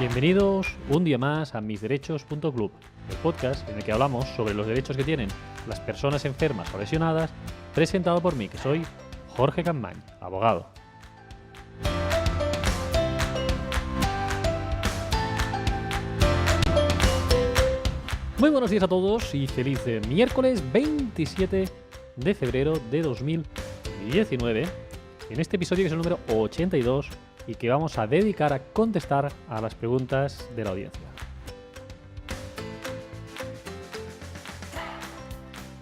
Bienvenidos un día más a misderechos.club, el podcast en el que hablamos sobre los derechos que tienen las personas enfermas o lesionadas, presentado por mí, que soy Jorge Campmany, abogado. Muy buenos días a todos y feliz miércoles 27 de febrero de 2019, en este episodio que es el número 82 y que vamos a dedicar a contestar a las preguntas de la audiencia.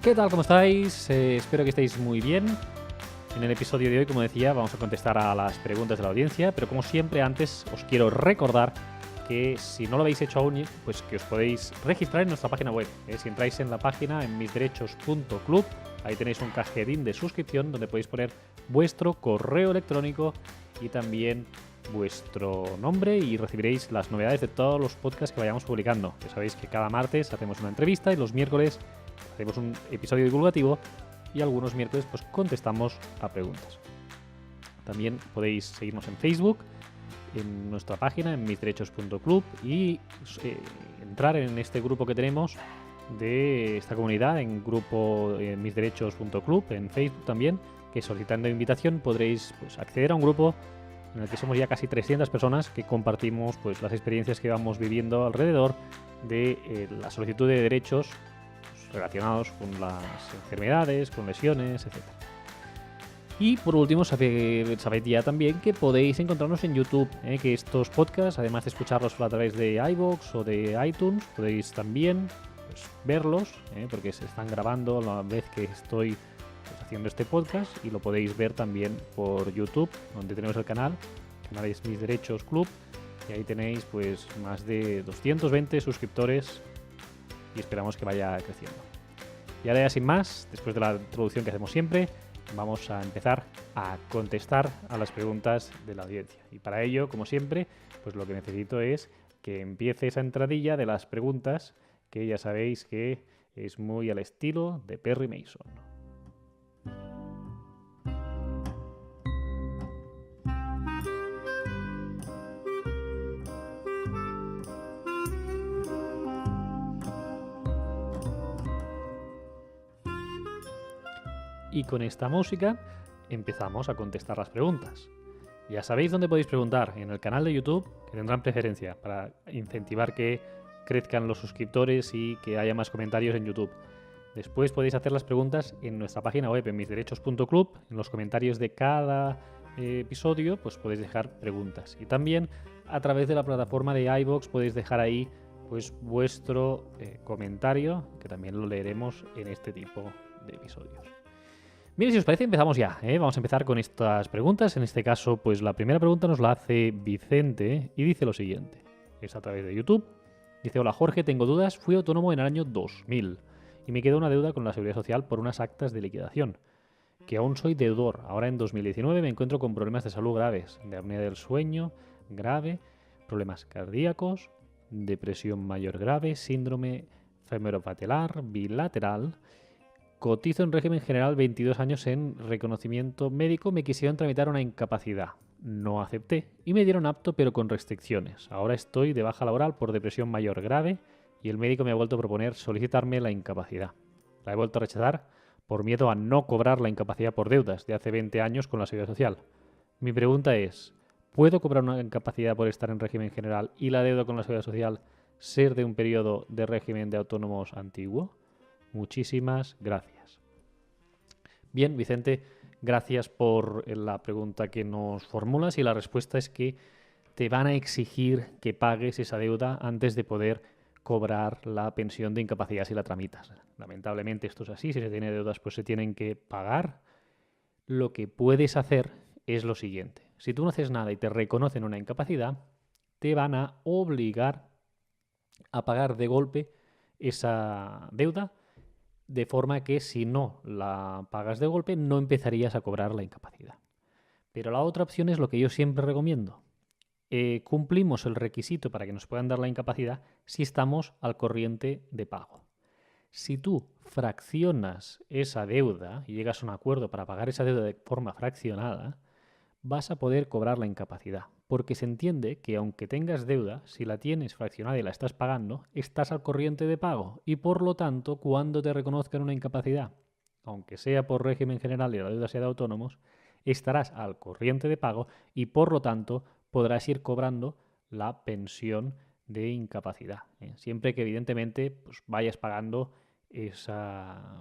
¿Qué tal? ¿Cómo estáis? Espero que estéis muy bien. En el episodio de hoy, como decía, vamos a contestar a las preguntas de la audiencia, pero como siempre antes os quiero recordar que si no lo habéis hecho aún, pues que os podéis registrar en nuestra página web. Si entráis en la página en misderechos.club, ahí tenéis un cajetín de suscripción donde podéis poner vuestro correo electrónico y también vuestro nombre y recibiréis las novedades de todos los podcasts que vayamos publicando. Ya sabéis que cada martes hacemos una entrevista y los miércoles hacemos un episodio divulgativo y algunos miércoles pues contestamos a preguntas. También podéis seguirnos en Facebook, en nuestra página en misderechos.club y entrar en este grupo que tenemos de esta comunidad, en grupo misderechos.club, en Facebook también, que solicitando invitación podréis pues acceder a un grupo en el que somos ya casi 300 personas que compartimos pues las experiencias que vamos viviendo alrededor de la solicitud de derechos pues, relacionados con las enfermedades, con lesiones, etc. Y por último, sabéis ya también que podéis encontrarnos en YouTube, que estos podcasts, además de escucharlos a través de iVoox o de iTunes, podéis también pues, verlos, porque se están grabando a la vez que estoy pues, haciendo este podcast, y lo podéis ver también por YouTube, donde tenemos el canal es Mis Derechos Club, y ahí tenéis pues más de 220 suscriptores y esperamos que vaya creciendo. Y ahora ya sin más, después de la introducción que hacemos siempre, vamos a empezar a contestar a las preguntas de la audiencia. Y para ello, como siempre, pues lo que necesito es que empiece esa entradilla de las preguntas, que ya sabéis que es muy al estilo de Perry Mason. Y con esta música empezamos a contestar las preguntas. Ya sabéis dónde podéis preguntar, en el canal de YouTube, que tendrán preferencia para incentivar que crezcan los suscriptores y que haya más comentarios en YouTube. Después podéis hacer las preguntas en nuestra página web, en misderechos.club. En los comentarios de cada episodio pues podéis dejar preguntas. Y también a través de la plataforma de iVoox podéis dejar ahí pues vuestro comentario, que también lo leeremos en este tipo de episodios. Bien, si os parece, empezamos ya. Vamos a empezar con estas preguntas. En este caso, pues la primera pregunta nos la hace Vicente y dice lo siguiente. Es a través de YouTube. Dice, hola Jorge, tengo dudas. Fui autónomo en el año 2000 y me quedó una deuda con la Seguridad Social por unas actas de liquidación, que aún soy deudor. Ahora en 2019 me encuentro con problemas de salud graves, de apnea del sueño grave, problemas cardíacos, depresión mayor grave, síndrome femoropatelar bilateral. Cotizo en régimen general 22 años en reconocimiento médico. Me quisieron tramitar una incapacidad. No acepté y me dieron apto pero con restricciones. Ahora estoy de baja laboral por depresión mayor grave y el médico me ha vuelto a proponer solicitarme la incapacidad. La he vuelto a rechazar por miedo a no cobrar la incapacidad por deudas de hace 20 años con la Seguridad Social. Mi pregunta es, ¿puedo cobrar una incapacidad por estar en régimen general y la deuda con la Seguridad Social ser de un periodo de régimen de autónomos antiguo? Muchísimas gracias. Bien, Vicente, gracias por la pregunta que nos formulas y la respuesta es que te van a exigir que pagues esa deuda antes de poder cobrar la pensión de incapacidad si la tramitas. Lamentablemente esto es así, si se tiene deudas pues se tienen que pagar. Lo que puedes hacer es lo siguiente. Si tú no haces nada y te reconocen una incapacidad, te van a obligar a pagar de golpe esa deuda, de forma que si no la pagas de golpe no empezarías a cobrar la incapacidad. Pero la otra opción es lo que yo siempre recomiendo. Cumplimos el requisito para que nos puedan dar la incapacidad si estamos al corriente de pago. Si tú fraccionas esa deuda y llegas a un acuerdo para pagar esa deuda de forma fraccionada, vas a poder cobrar la incapacidad. porque se entiende que aunque tengas deuda, si la tienes fraccionada y la estás pagando, estás al corriente de pago y por lo tanto, cuando te reconozcan una incapacidad, aunque sea por régimen general y la deuda sea de autónomos, estarás al corriente de pago y por lo tanto podrás ir cobrando la pensión de incapacidad, ¿eh? Siempre que evidentemente pues, vayas pagando ese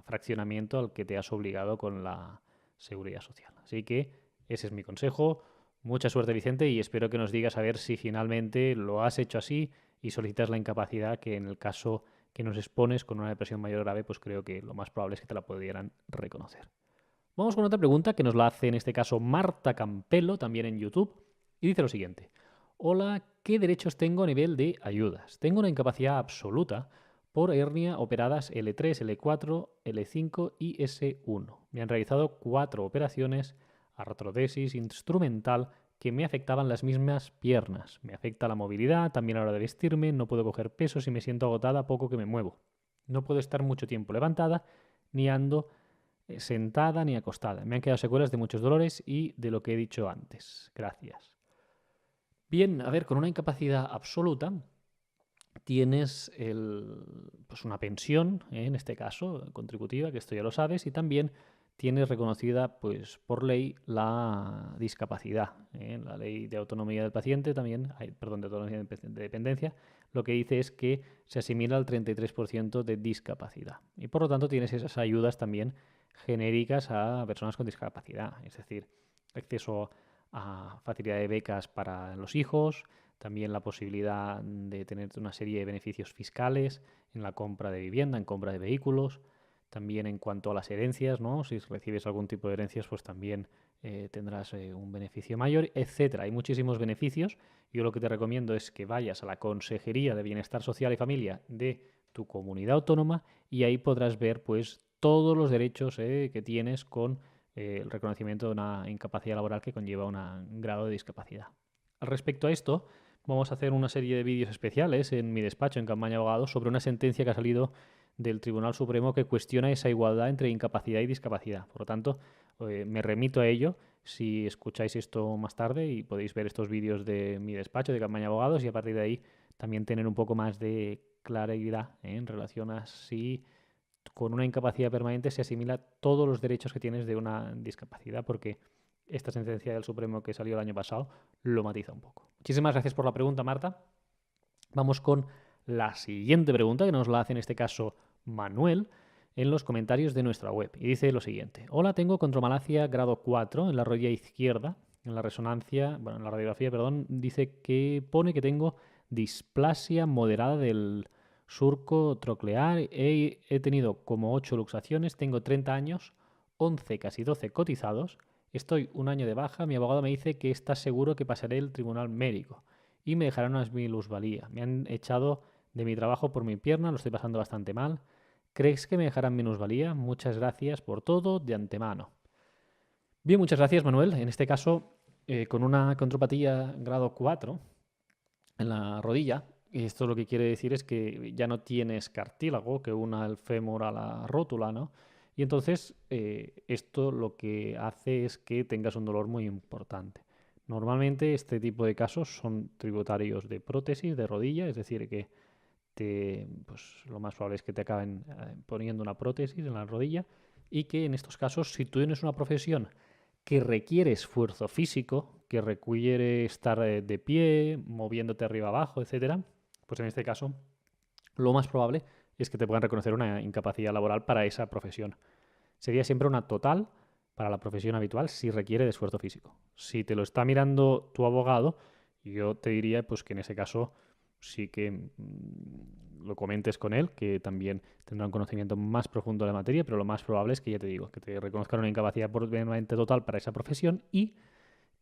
fraccionamiento al que te has obligado con la seguridad social. Así que ese es mi consejo. Mucha suerte, Vicente, y espero que nos digas a ver si finalmente lo has hecho así y solicitas la incapacidad, que en el caso que nos expones con una depresión mayor grave, pues creo que lo más probable es que te la pudieran reconocer. Vamos con otra pregunta que nos la hace en este caso Marta Campelo, también en YouTube, y dice lo siguiente. Hola, ¿qué derechos tengo a nivel de ayudas? Tengo una incapacidad absoluta por hernia operadas L3, L4, L5 y S1. Me han realizado 4 operaciones, artrodesis instrumental, que me afectaban las mismas piernas. Me afecta la movilidad, también a la hora de vestirme, no puedo coger pesos y me siento agotada a poco que me muevo. No puedo estar mucho tiempo levantada, ni ando sentada ni acostada. Me han quedado secuelas de muchos dolores y de lo que he dicho antes. Gracias. Bien, a ver, con una incapacidad absoluta tienes pues una pensión, en este caso, contributiva, que esto ya lo sabes, y también tienes reconocida pues, por ley la discapacidad. La ley de autonomía del paciente también, perdón, de autonomía de dependencia, lo que dice es que se asimila al 33% de discapacidad. Y por lo tanto tienes esas ayudas también genéricas a personas con discapacidad, es decir, acceso a facilidad de becas para los hijos, también la posibilidad de tener una serie de beneficios fiscales en la compra de vivienda, en compra de vehículos, también en cuanto a las herencias, ¿no? Si recibes algún tipo de herencias, pues también tendrás un beneficio mayor, etcétera. Hay muchísimos beneficios. Yo lo que te recomiendo es que vayas a la Consejería de Bienestar Social y Familia de tu comunidad autónoma y ahí podrás ver pues todos los derechos que tienes con el reconocimiento de una incapacidad laboral que conlleva un grado de discapacidad. Al respecto a esto, vamos a hacer una serie de vídeos especiales en mi despacho, en Campaña Abogados, sobre una sentencia que ha salido del Tribunal Supremo que cuestiona esa igualdad entre incapacidad y discapacidad. Por lo tanto, me remito a ello si escucháis esto más tarde y podéis ver estos vídeos de mi despacho, de Campaña Abogados, y a partir de ahí también tener un poco más de claridad en relación a si con una incapacidad permanente se asimila todos los derechos que tienes de una discapacidad, porque esta sentencia del Supremo que salió el año pasado lo matiza un poco. Muchísimas gracias por la pregunta, Marta. Vamos con la siguiente pregunta, que nos la hace en este caso Manuel, en los comentarios de nuestra web. Y dice lo siguiente. Hola, tengo condromalacia grado 4 en la rodilla izquierda. En la resonancia, bueno, en la radiografía, perdón, dice que pone que tengo displasia moderada del surco troclear. He tenido como 8 luxaciones, tengo 30 años, 11, casi 12 cotizados. Estoy un año de baja. Mi abogado me dice que está seguro que pasaré el tribunal médico y me dejarán una minusvalía. Me han echado de mi trabajo por mi pierna, lo estoy pasando bastante mal. ¿Crees que me dejarán minusvalía? Muchas gracias por todo de antemano. Bien, muchas gracias, Manuel. En este caso, con una contropatía grado 4 en la rodilla, esto lo que quiere decir es que ya no tienes cartílago que una el fémur a la rótula, ¿no? Y entonces esto lo que hace es que tengas un dolor muy importante. Normalmente este tipo de casos son tributarios de prótesis de rodilla, es decir, que pues, lo más probable es que te acaben poniendo una prótesis en la rodilla y que en estos casos, si tú tienes una profesión que requiere esfuerzo físico, que requiere estar de pie, moviéndote arriba abajo, etcétera, pues en este caso lo más probable es que te puedan reconocer una incapacidad laboral para esa profesión. Sería siempre una total para la profesión habitual si requiere de esfuerzo físico. Si te lo está mirando tu abogado, yo te diría pues que en ese caso sí que lo comentes con él, que también tendrá un conocimiento más profundo de la materia, pero lo más probable es que, ya te digo, que te reconozcan una incapacidad permanente total para esa profesión y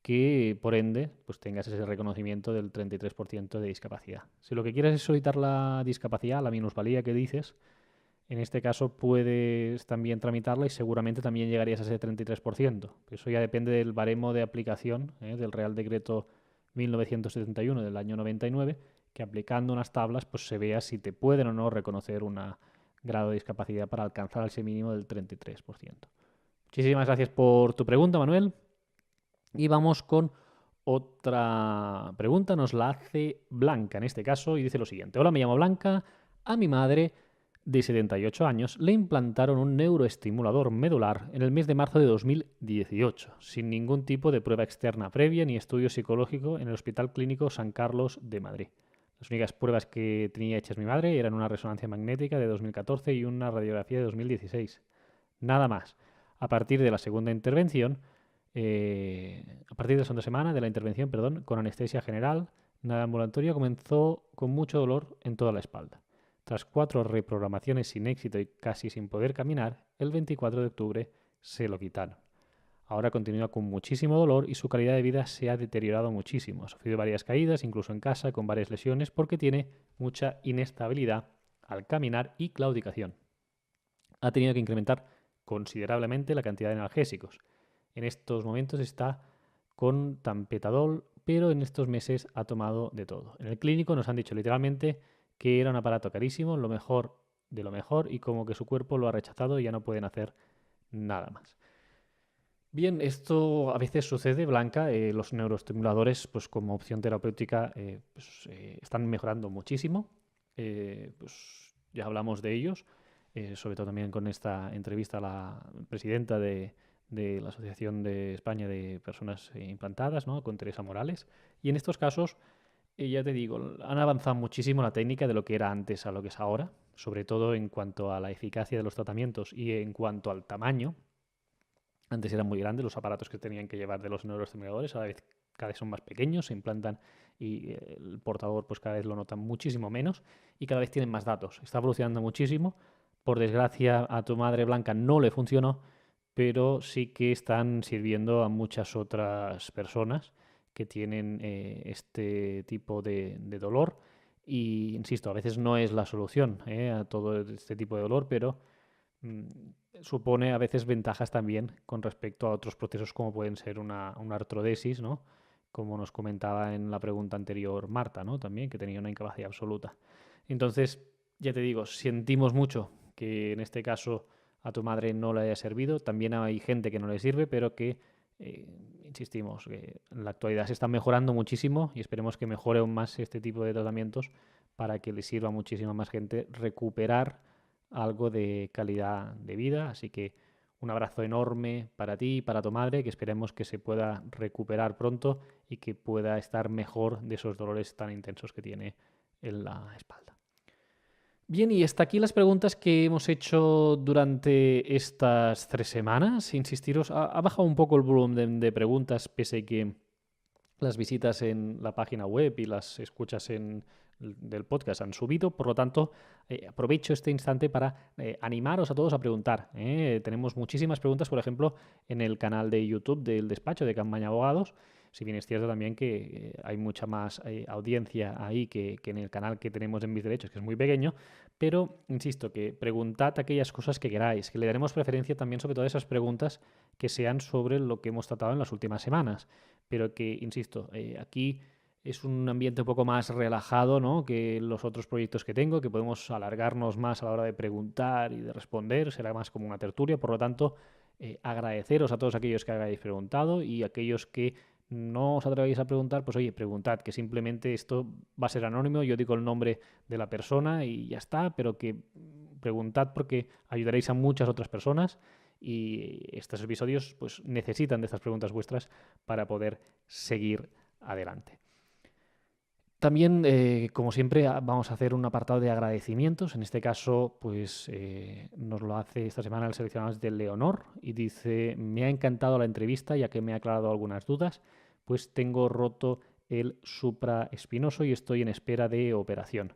que, por ende, pues tengas ese reconocimiento del 33% de discapacidad. Si lo que quieres es solicitar la discapacidad, la minusvalía que dices, en este caso puedes también tramitarla y seguramente también llegarías a ese 33%. Eso ya depende del baremo de aplicación del Real Decreto 1971 del año 99, que aplicando unas tablas pues se vea si te pueden o no reconocer un grado de discapacidad para alcanzar ese mínimo del 33%. Muchísimas gracias por tu pregunta, Manuel. Y vamos con otra pregunta nos la hace Blanca en este caso y dice lo siguiente. Hola, me llamo Blanca. A mi madre de 78 años le implantaron un neuroestimulador medular en el mes de marzo de 2018, sin ningún tipo de prueba externa previa ni estudio psicológico en el Hospital Clínico San Carlos de Madrid. Las únicas pruebas que tenía hechas mi madre eran una resonancia magnética de 2014 y una radiografía de 2016. Nada más. A partir de la segunda intervención, a partir de la segunda semana de la intervención, con anestesia general, nada ambulatoria, comenzó con mucho dolor en toda la espalda. Tras 4 reprogramaciones sin éxito y casi sin poder caminar, el 24 de octubre se lo quitaron. Ahora continúa con muchísimo dolor y su calidad de vida se ha deteriorado muchísimo. Ha sufrido varias caídas, incluso en casa, con varias lesiones, porque tiene mucha inestabilidad al caminar y claudicación. Ha tenido que incrementar considerablemente la cantidad de analgésicos. En estos momentos está con tampetadol, pero en estos meses ha tomado de todo. En el clínico nos han dicho literalmente que era un aparato carísimo, lo mejor de lo mejor, y como que su cuerpo lo ha rechazado y ya no pueden hacer nada más. Bien, esto a veces sucede, Blanca. Los neuroestimuladores, pues como opción terapéutica, están mejorando muchísimo. Pues ya hablamos de ellos, sobre todo también con esta entrevista a la presidenta de la Asociación de España de Personas Implantadas, ¿no? Con Teresa Morales. Y en estos casos, ya te digo, han avanzado muchísimo la técnica de lo que era antes a lo que es ahora, sobre todo en cuanto a la eficacia de los tratamientos y en cuanto al tamaño. Antes eran muy grandes los aparatos que tenían que llevar de los neuroestimuladores, cada vez son más pequeños, se implantan y el portador pues cada vez lo nota muchísimo menos y cada vez tienen más datos. Está evolucionando muchísimo. Por desgracia a tu madre, Blanca, no le funcionó, pero sí que están sirviendo a muchas otras personas que tienen este tipo de dolor. Y insisto, a veces no es la solución a todo este tipo de dolor, pero supone a veces ventajas también con respecto a otros procesos como pueden ser una artrodesis, ¿no? Como nos comentaba en la pregunta anterior Marta, ¿no? También, que tenía una incapacidad absoluta. Entonces, ya te digo, sentimos mucho que en este caso a tu madre no le haya servido. También hay gente que no le sirve, pero que, insistimos, que en la actualidad se está mejorando muchísimo y esperemos que mejore aún más este tipo de tratamientos para que le sirva a muchísima más gente recuperar algo de calidad de vida. Así que un abrazo enorme para ti y para tu madre, que esperemos que se pueda recuperar pronto y que pueda estar mejor de esos dolores tan intensos que tiene en la espalda. Bien, y hasta aquí las preguntas que hemos hecho durante estas 3 semanas. Insistiros, ha bajado un poco el volumen de preguntas, pese a que las visitas en la página web y las escuchas del podcast han subido. Por lo tanto, aprovecho este instante para animaros a todos a preguntar. Tenemos muchísimas preguntas, por ejemplo, en el canal de YouTube del despacho de Campaña Abogados. Si bien es cierto también que hay mucha más audiencia ahí que en el canal que tenemos en Mis Derechos, que es muy pequeño, pero insisto que preguntad aquellas cosas que queráis, que le daremos preferencia también sobre todo a esas preguntas que sean sobre lo que hemos tratado en las últimas semanas, pero que, insisto, aquí es un ambiente un poco más relajado, ¿no?, que los otros proyectos que tengo, que podemos alargarnos más a la hora de preguntar y de responder, será más como una tertulia. Por lo tanto, agradeceros a todos aquellos que habéis preguntado y aquellos que no os atrevéis a preguntar, pues oye, preguntad, que simplemente esto va a ser anónimo, yo digo el nombre de la persona y ya está, pero que preguntad porque ayudaréis a muchas otras personas y estos episodios pues necesitan de estas preguntas vuestras para poder seguir adelante. También, como siempre, vamos a hacer un apartado de agradecimientos. En este caso, pues nos lo hace esta semana el seleccionado de Leonor y dice: me ha encantado la entrevista ya que me ha aclarado algunas dudas, pues tengo roto el supraespinoso y estoy en espera de operación.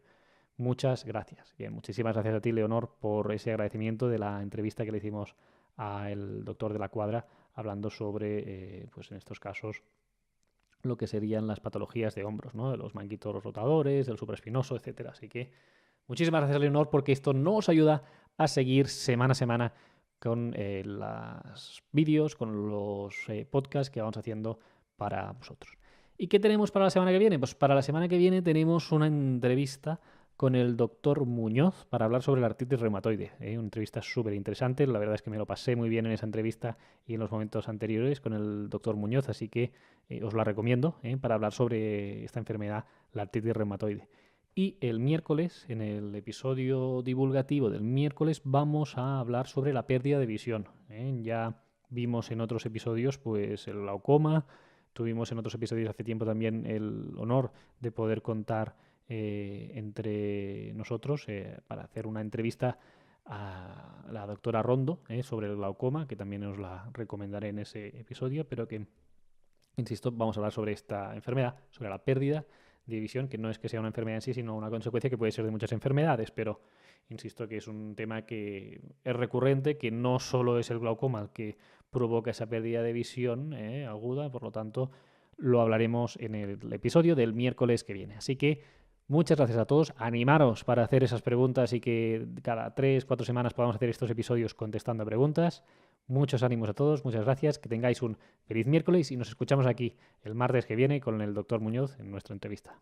Muchas gracias. Bien, muchísimas gracias a ti, Leonor, por ese agradecimiento de la entrevista que le hicimos al doctor de la Cuadra hablando sobre, pues en estos casos, lo que serían las patologías de hombros, ¿no?, de los manguitos rotadores, del supraespinoso, etcétera. Así que muchísimas gracias, Leonor, porque esto nos ayuda a seguir semana a semana con los vídeos, con los podcasts que vamos haciendo para vosotros. ¿Y qué tenemos para la semana que viene? Pues para la semana que viene tenemos una entrevista con el doctor Muñoz para hablar sobre la artritis reumatoide. Una entrevista súper interesante. La verdad es que me lo pasé muy bien en esa entrevista y en los momentos anteriores con el doctor Muñoz, así que os la recomiendo para hablar sobre esta enfermedad, la artritis reumatoide. Y el miércoles, en el episodio divulgativo del miércoles, vamos a hablar sobre la pérdida de visión. Ya vimos en otros episodios pues el glaucoma, tuvimos en otros episodios hace tiempo también el honor de poder contar entre nosotros para hacer una entrevista a la doctora Rondo sobre el glaucoma, que también os la recomendaré en ese episodio, pero que, insisto, vamos a hablar sobre esta enfermedad, sobre la pérdida de visión, que no es que sea una enfermedad en sí, sino una consecuencia que puede ser de muchas enfermedades, pero insisto que es un tema que es recurrente, que no solo es el glaucoma el que provoca esa pérdida de visión aguda, por lo tanto lo hablaremos en el episodio del miércoles que viene. Así que muchas gracias a todos, animaros para hacer esas preguntas y que cada 3-4 semanas podamos hacer estos episodios contestando preguntas. Muchos ánimos a todos, muchas gracias, que tengáis un feliz miércoles y nos escuchamos aquí el martes que viene con el doctor Muñoz en nuestra entrevista.